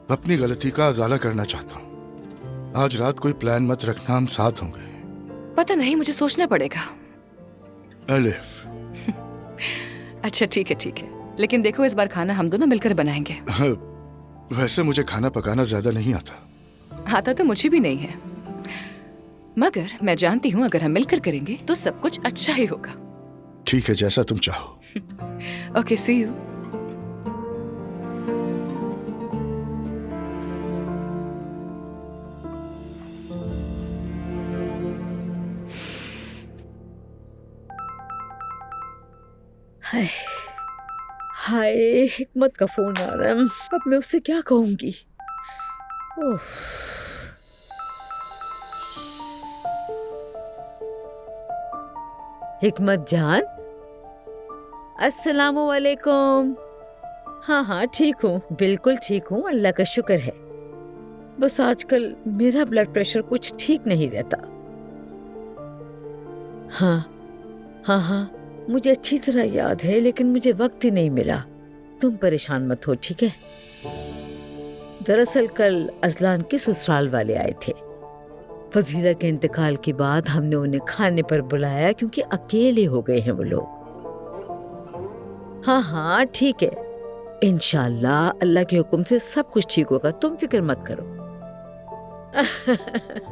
अपनी गलती का अजाला करना चाहता हूँ। आज रात कोई प्लान मत रखना, हम साथ होंगे। पता नहीं, मुझे सोचना पड़ेगा। अलिफ। अच्छा ठीक है, लेकिन देखो इस बार खाना हम दोनों मिलकर बनाएंगे। हाँ, वैसे मुझे खाना पकाना ज्यादा नहीं आता। आता तो मुझे भी नहीं है, मगर मैं जानती हूँ अगर हम मिलकर करेंगे तो सब कुछ अच्छा ही होगा। ठीक है, जैसा तुम चाहो। Okay, C you. हाय हाय, हिकमत का फोन आ रहा है। अब मैं उससे क्या कहूंगी? ओह, हिकमत जान, अस्सलामु अलैकुम। हाँ ठीक हूँ, बिल्कुल ठीक हूँ, अल्लाह का शुक्र है। बस आजकल मेरा ब्लड प्रेशर कुछ ठीक नहीं रहता। हाँ, मुझे अच्छी तरह याद है, लेकिन मुझे वक्त ही नहीं मिला। तुम परेशान मत हो, ठीक है? दरअसल कल अजलान के ससुराल वाले आए थे। फजीला के इंतकाल के बाद हमने उन्हें खाने पर बुलाया, क्योंकि अकेले हो गए हैं वो लोग। हाँ ठीक है, इंशाल्लाह अल्लाह के हुक्म से सब कुछ ठीक होगा, तुम फिक्र मत करो।